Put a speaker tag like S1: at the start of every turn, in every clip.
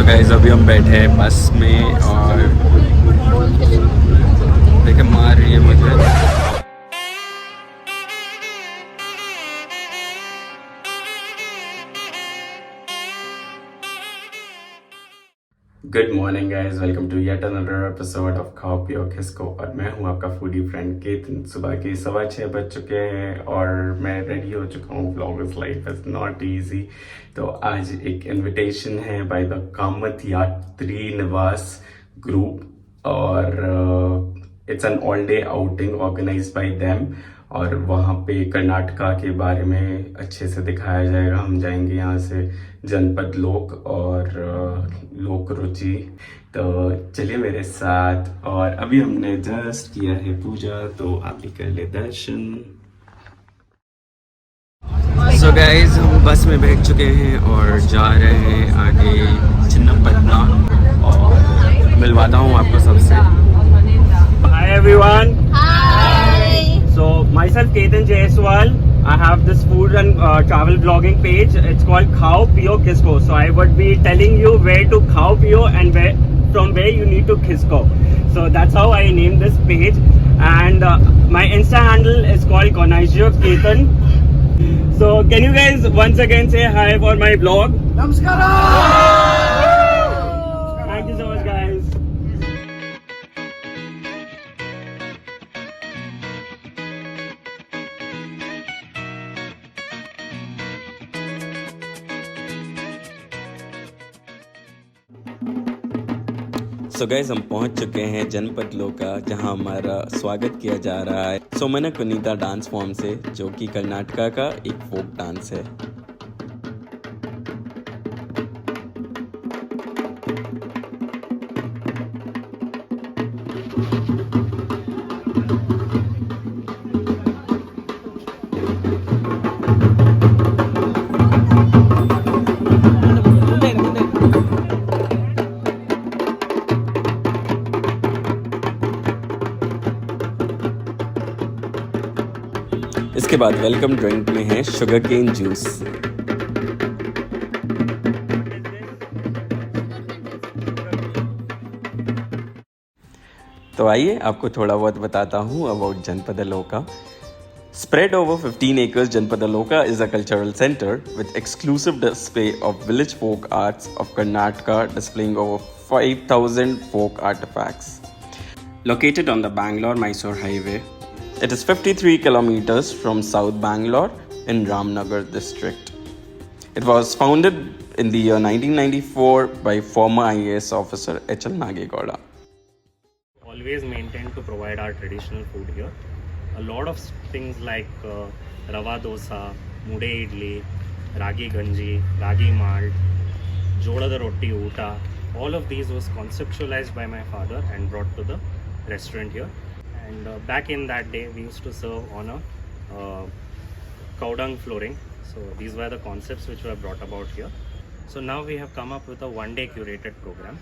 S1: Guys अभी हम बैठे हैं बस में और देखे मार रही है मुझे। Good morning guys, welcome to yet another episode of Khao Piyo खिसको। और मैं हूं आपका फूडी फ्रेंड केतन। सुबह के 6:15 बज चुके हैं और मैं रेडी हो चुका हूं। Vloggers life is not easy. तो आज एक इनविटेशन है बाय द कामत यात्री निवास ग्रुप और it's an all day outing organized by them और वहाँ पे कर्नाटका के बारे में अच्छे से दिखाया जाएगा। हम जाएंगे यहाँ से जनपद लोक और लोक रुचि। तो चलिए मेरे साथ। और अभी हमने जस्ट किया है पूजा, तो आप भी कर ले दर्शन। सो गाइज हम बस में बैठ चुके हैं और जा रहे हैं आगे चिन्नपटना और मिलवाता हूँ आपको सबसे।
S2: Hi everyone. Hi. So myself Ketan Jaiswal. I have this food and travel vlogging page. It's called Khao Piyo Kisko. So I would be telling you where to Khao Piyo and from where you need to Kisko. So that's how I named this page. And my Insta handle is called Konaijo Ketan. So can you guys once again say hi for my vlog? Namaskaram. Thank you so much guys.
S1: So guys हम पहुंच चुके हैं जनपद लोका, जहां हमारा स्वागत किया जा रहा है सोमना कुनीता डांस फॉर्म से, जो कि कर्नाटका का एक फोक डांस है। इसके बाद वेलकम ड्रिंक में है शुगर केन जूस। तो आइए आपको थोड़ा बहुत बताता हूँ अबाउट जनपद लोका। Spread over 15 acres, Janapada Loka is a cultural center with exclusive display of village folk arts of Karnataka, displaying over 5,000 folk artifacts. Located on the Bangalore-Mysore highway, it is 53 kilometers from South Bangalore in Ramnagar district. It was founded in the year 1994 by former IAS officer H.L. Nagegowda.
S2: Always maintain to provide our traditional food here. A lot of things like rava dosa, mude idli, ragi ganji, ragi malt, jodada roti uta. All of these was conceptualized by my father and brought to the restaurant here. And back in that day, we used to serve on a cow dung flooring. So these were the concepts which were brought about here. So now we have come up with a one-day curated program.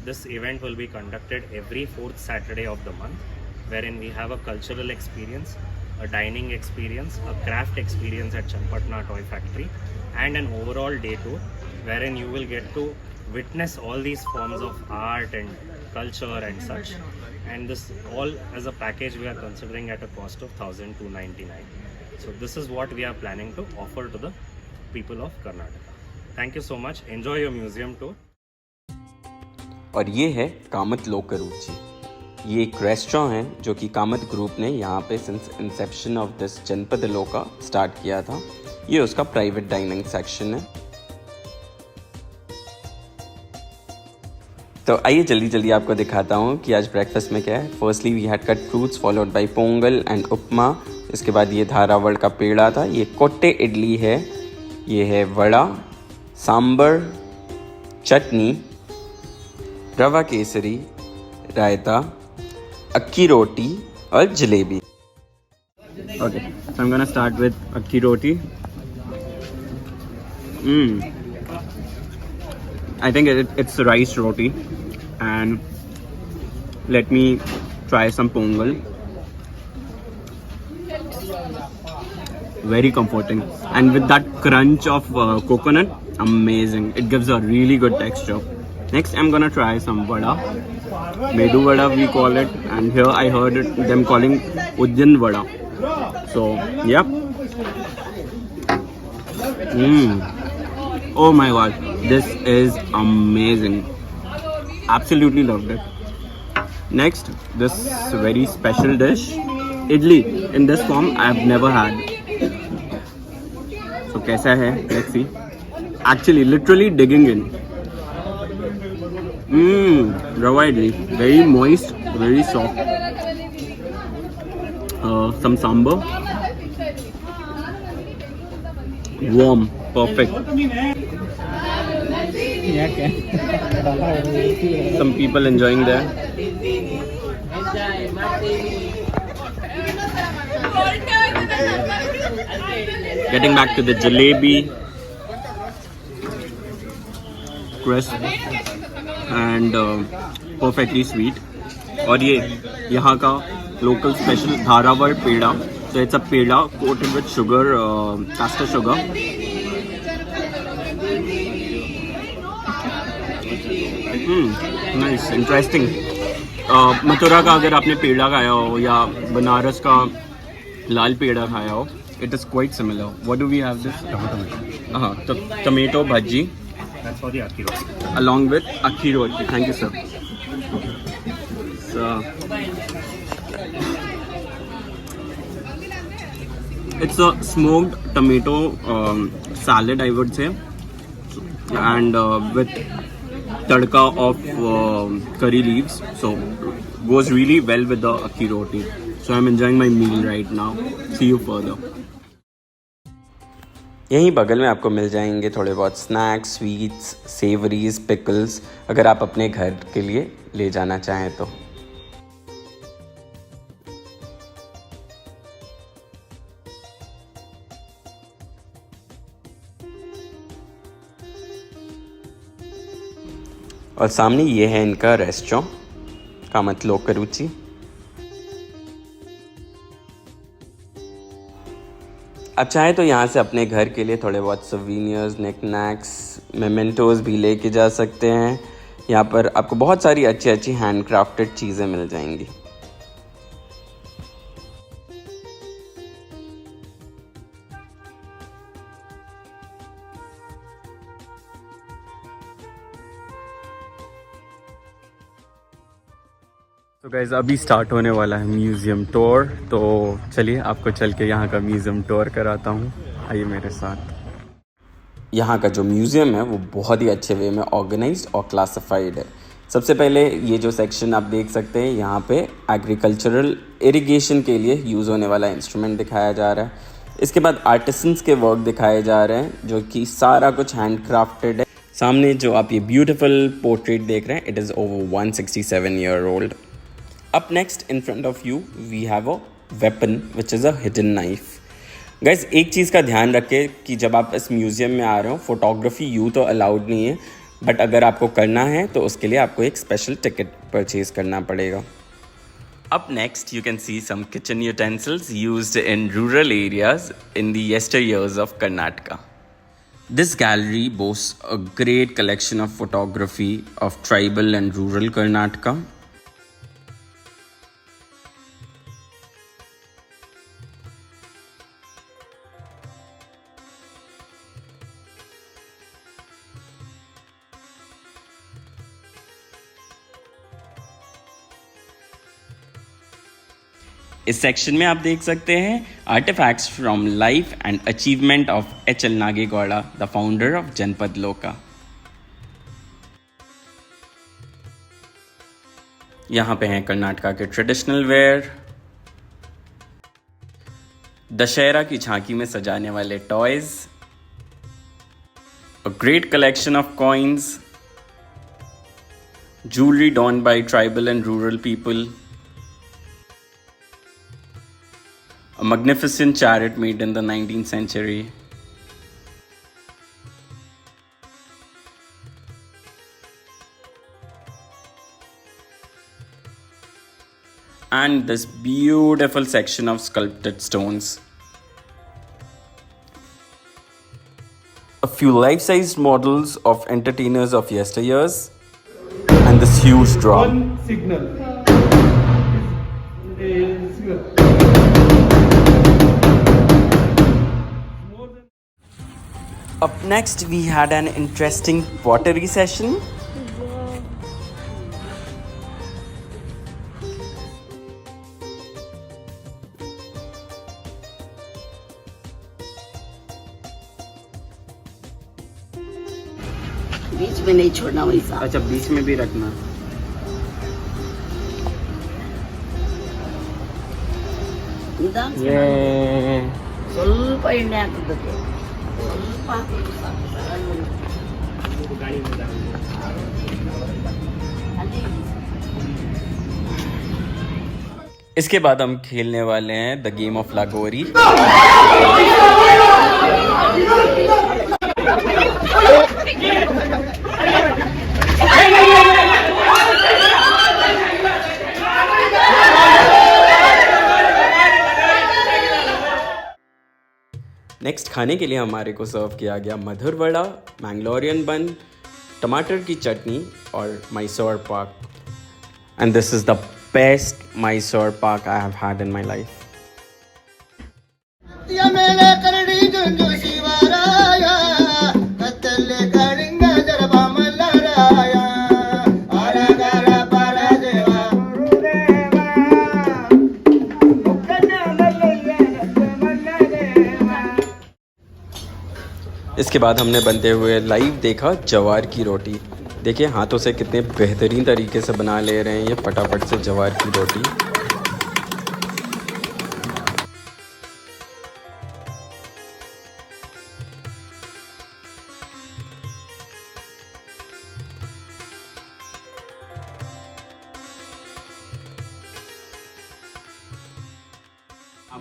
S2: This event will be conducted every fourth Saturday of the month, wherein we have a cultural experience, a dining experience, a craft experience at Chinnapatna Toy factory, and an overall day tour, wherein you will get to witness all these forms of art and culture and such. And this all as a package we are considering at a cost of 1,299. So this is what we are planning to offer to the people of Karnataka. Thank you so much. Enjoy your museum tour.
S1: और ये है कामत लोक रुचि। ये एक restaurant है जो कि Kamat group ने यहाँ पे सिंस इंसेप्शन ऑफ दिस जनपद लोका स्टार्ट किया था। ये उसका प्राइवेट डाइनिंग सेक्शन है। तो आइए जल्दी जल्दी आपको दिखाता हूँ कि आज ब्रेकफास्ट में क्या है। Firstly we had cut fruits followed by pongal and upma. इसके बाद ये धारावड़ का पेड़ा था। ये कोट्टे इडली है। ये है वड़ा, सांबर, चटनी, रवा केसरी, रायता, अक्की रोटी और jalebi.
S2: Okay, so I'm gonna start with akki roti. I think it's rice roti, and let me try some pongal. Very comforting, and with that crunch of coconut, amazing. It gives a really good texture.
S1: Next, I'm gonna try some vada. Medu vada we call it, and here I heard them calling Ujjain vada. So, yep. Oh my god, this is amazing. Absolutely loved it. Next, this very special dish, idli. In this form, I have never had. So, kaisa hai? Let's see. Actually, literally digging in. Rava idli. Very moist, very soft. Some sambar. Warm, perfect. Some people enjoying there. Getting back to the jalebi, crisp and perfectly sweet. और ये यहाँ का local special धारावर peda. So it's a peda coated with sugar, caster sugar. Nice, interesting. Mathura का अगर आपने पेड़ा खाया हो या बनारस का लाल पेड़ा खाया हो, it is quite similar. What do we have this? Tomato bhaji.
S2: That's for the akki roti.
S1: Along with akki roti. Thank you, sir. So, it's a smoked tomato salad, I would say, and with tadka of curry leaves. So, goes really well with the akki roti. So, I'm enjoying my meal right now. See you further. यहीं बगल में आपको मिल जाएंगे थोड़े बहुत snacks, sweets, savouries, pickles, अगर आप अपने घर के लिए ले जाना चाहें तो. और सामने ये है इनका रेस्टोरेंट कामत लोका रुचि. आप चाहें तो यहाँ से अपने घर के लिए थोड़े बहुत सोवीनियर्स, निकनैक्स, मेमेंटोज भी लेके जा सकते हैं. यहाँ पर आपको बहुत सारी अच्छी अच्छी हैंड क्राफ्टेड चीज़ें मिल जाएंगी. तो गाइस अभी स्टार्ट होने वाला है म्यूज़ियम टूर. तो चलिए आपको चल के यहाँ का म्यूज़ियम टूर कराता हूँ. आइए मेरे साथ. यहाँ का जो म्यूज़ियम है वो बहुत ही अच्छे वे में ऑर्गेनाइज्ड और क्लासिफाइड है. सबसे पहले ये जो सेक्शन आप देख सकते हैं, यहाँ पे एग्रीकल्चरल इरिगेशन के लिए यूज़ होने वाला इंस्ट्रूमेंट दिखाया जा रहा है. इसके बाद आर्टिसंस के वर्क दिखाए जा रहे हैं जो कि सारा कुछ हैंड क्राफ्टेड है. सामने जो आप ये ब्यूटीफुल पोर्ट्रेट देख रहे हैं, it is over 167 year old. Up next in front of you we have a weapon which is a hidden knife. Guys, एक चीज़ का ध्यान रखें कि जब आप इस म्यूज़ियम में आ रहे हो, फोटोग्राफी यूँ तो अलाउड नहीं है, बट अगर आपको करना है तो उसके लिए आपको एक स्पेशल टिकट परचेज करना पड़ेगा. Up next you can see some kitchen utensils used in rural areas in the yesteryears of Karnataka. This gallery boasts a great collection of photography of tribal and rural Karnataka. इस section में आप देख सकते हैं artifacts from life and achievement of H L. Nagegowda, the founder of Janapada Loka. यहाँ पे हैं कर्नाटका के ट्रेडिशनल वेयर, दशहरा की झांकी में सजाने वाले toys, a great collection of coins, jewelry donned by tribal and rural people, a magnificent chariot made in the 19th century, and this beautiful section of sculpted stones. A few life-sized models of entertainers of yesteryears, And this huge drop.
S3: One signal is here.
S1: Up next, we had an interesting pottery session.
S4: बीच में नहीं छोड़ना वैसा
S1: अच्छा, बीच में भी रखना.
S4: ನಿಧಾನ ಸ್ವಲ್ಪ ಎಣ್ಣೆ ಹಾಕಿದ್ದಕ್ಕೆ ಸ್ವಲ್ಪ ಹಾಕಿದ್ದು ಸಾಕು.
S1: इसके बाद हम खेलने वाले हैं the game of Lagori. Next खाने के लिए हमारे को सर्व किया गया मधुर वड़ा, मैंगलोरियन बन, टमाटर की चटनी और Mysore pak. And this is the best Mysore pak I have had in my life. इसके बाद हमने बनते हुए लाइव देखा जवार की रोटी. देखिए हाथों से कितने बेहतरीन तरीके से बना ले रहे हैं ये फटाफट से जवार की रोटी.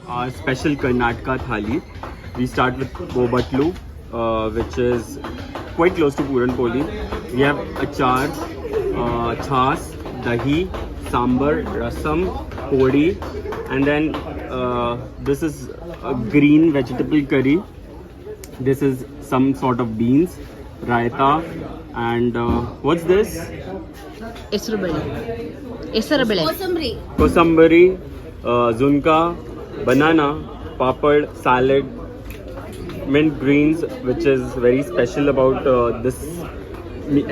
S1: Our special Karnataka thali. We start with bobatlu, which is quite close to Puran Poli. We have achar, chas, dahi, sambar, rasam, podi, and then this is a green vegetable curry. This is some sort of beans, raita, and what's this?
S4: ಹೆಸರುಬೇಳೆ
S1: Kosambari, zunka, banana, papad, salad, mint greens, which is very special about this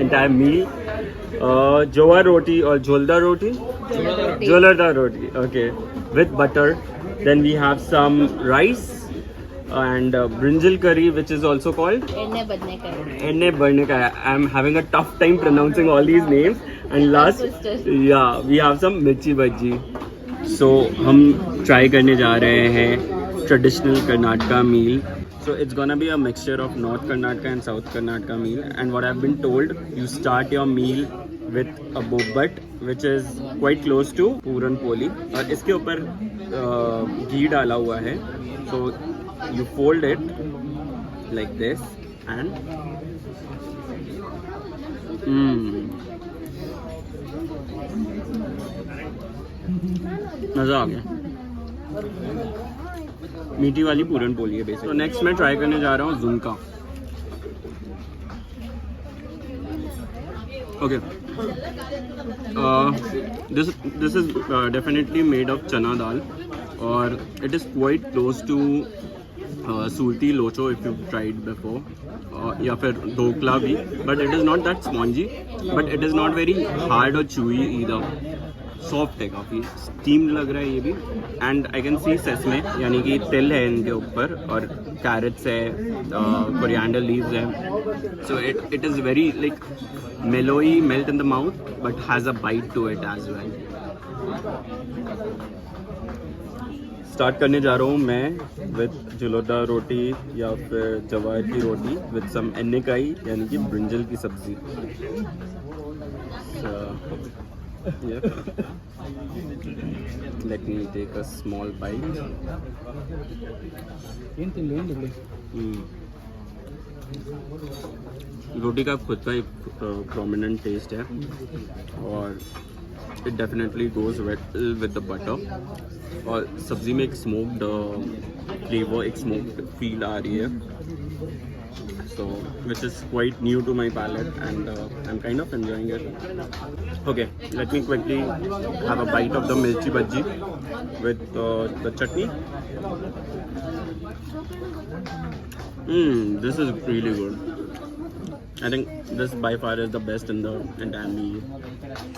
S1: entire meal. Jowar roti or jholdar roti? Jholdar roti, okay, with butter. Then we have some rice and brinjal curry, which is also called
S4: ಎಣ್ಣೆ ಬದನೆಕಾಯಿ.
S1: enne barnekai. I'm having a tough time pronouncing all these names. And last, yeah, we have some mirchi bhaji. So हम try करने जा रहे हैं traditional Karnataka meal. So it's gonna be a mixture of North Karnataka and South Karnataka meal. And what I've been told, you start your meal with a bobat, which is quite close to Puran Poli. और इसके ऊपर घी डाला हुआ है. So you fold it like this and मज़ा आ गया. मीठी वाली पूरन पोली है बेसिक. तो नेक्स्ट मैं ट्राई करने जा रहा हूँ झुमका. Okay, this is definitely made of chana dal और it is quite close to Surti locho if you tried before, या फिर ढोकला भी. But it is not that spongy, but it is not very hard और चूई ईदर. सॉफ्ट है काफ़ी, स्टीम्ड लग रहा है ये भी. And I can see sesame, यानी कि तिल है इनके ऊपर, और कैरेट्स है, कोरिएंडर लीव्स है. So it is very like mellowy, melt in the mouth, but has a bite to it as well. Start करने जा रहा हूँ मैं विद जुलोदा रोटी या फिर जवार की रोटी विद सम एन्नेकाई, यानी कि ब्रिंजल की सब्जी. Yeah. Let me take a small bite. रोटी का खुद का एक प्रोमिनेंट टेस्ट है और it definitely goes well with the butter. और सब्जी में एक स्मोक्ड फ्लेवर, एक स्मोक्ड फील आ रही है. so which is quite new to my palate, and I'm kind of enjoying it. Okay, let me quickly have a bite of the mirchi bhaji with the chutney. This is really good. I think this by far is the best in the entire meal.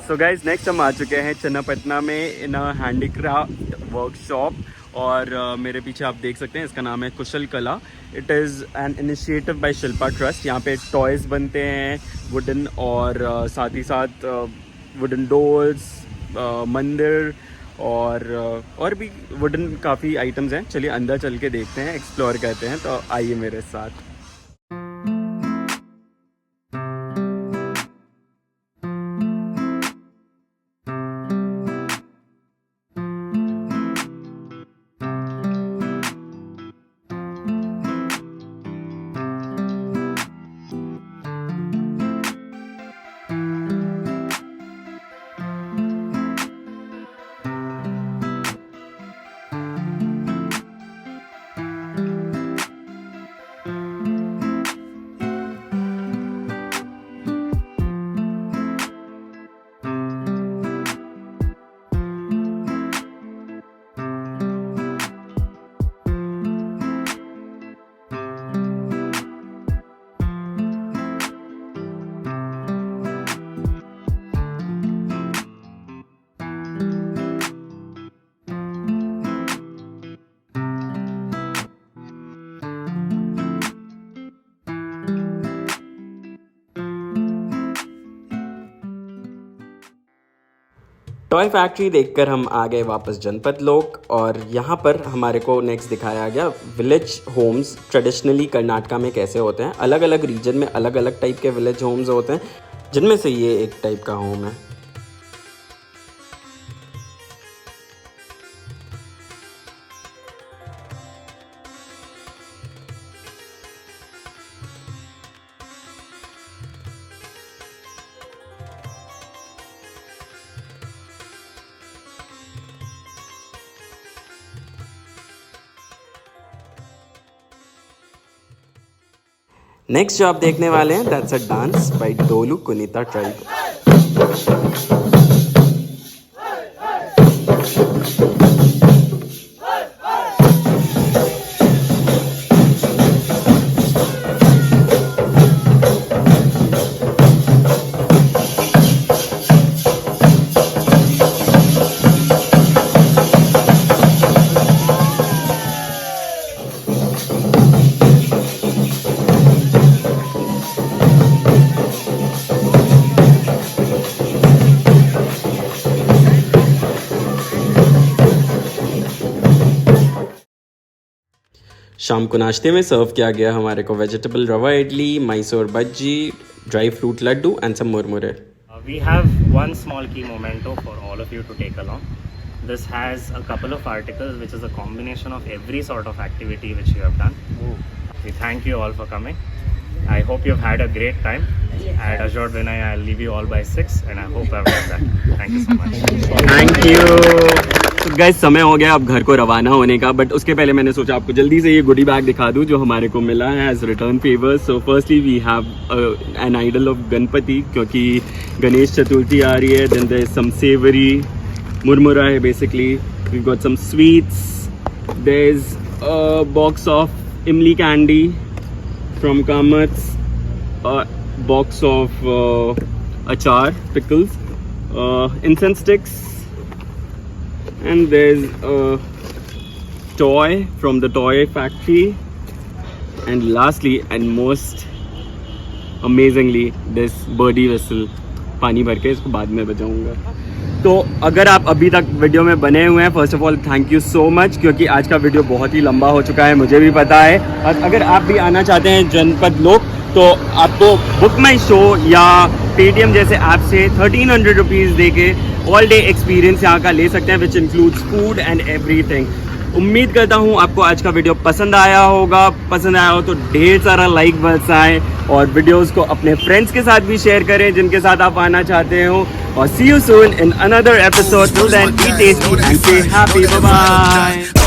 S1: So guys, next हम आ चुके हैं चिन्नापटना में इन अ handicraft workshop, और मेरे पीछे आप देख सकते हैं इसका नाम है कुशल कला. It is an initiative by Shilpa trust. यहाँ पे टॉयज़ बनते हैं वुडन, और साथ ही साथ वुडन डोल्स, मंदिर और भी वुडन काफ़ी आइटम्स हैं. चलिए अंदर चल के देखते हैं, एक्सप्लोर करते हैं. तो आइए मेरे साथ. टॉय फैक्ट्री देखकर हम आ गए वापस जनपद लोक, और यहाँ पर हमारे को नेक्स्ट दिखाया गया विलेज होम्स ट्रेडिशनली कर्नाटका में कैसे होते हैं. अलग अलग रीजन में अलग अलग टाइप के विलेज होम्स होते हैं, जिनमें से ये एक टाइप का होम है. नेक्स्ट जो आप देखने वाले हैं, that's a dance bye Dolu कुनीता tribe. शाम को नाश्ते में सर्व किया गया हमारे को वेजिटेबल रवा idli, Mysore bajji, dry fruit laddu and some murmure.
S2: We have one small key memento for all of you to take along. This has a couple of articles which is a combination of every sort of activity which you have done. We thank you all for coming. I hope you've had a great time. At Ajod Vinay, I'll leave you all by 6 and I hope I've done that. Thank you so much.
S1: Thank you. तो guys समय हो गया अब घर को रवाना होने का, बट उसके पहले मैंने सोचा आपको जल्दी से ये गुडी बैग दिखा दूं जो हमारे को मिला है as return favour. So firstly we have an idol of Ganpati, क्योंकि गणेश चतुर्थी आ रही है. Then there is some savoury murmura है basically. We got some sweets. There is a box of imli candy from Kamat's, box of achar pickles, incense sticks, and there's a toy from the toy factory, and lastly and most amazingly this birdie whistle. पानी भर के इसको बाद में बजाऊंगा. तो अगर आप अभी तक वीडियो में बने हुए हैं, first of all thank you so much, क्योंकि आज का वीडियो बहुत ही लंबा हो चुका है, मुझे भी पता है. और अगर आप भी आना चाहते हैं जनपद लोक, तो आपको बुक माई शो या पेटीएम जैसे ऐप से 1300 रुपीज़ दे के ऑल डे एक्सपीरियंस यहाँ का ले सकते हैं, which includes food and everything. उम्मीद करता हूँ आपको आज का वीडियो पसंद आया होगा. पसंद आया हो तो ढेर सारा लाइक बरसाएं, और वीडियोस को अपने फ्रेंड्स के साथ भी शेयर करें जिनके साथ आप आना चाहते हो. और see you soon in another episode. Till then, be tasty, be happy, bye bye.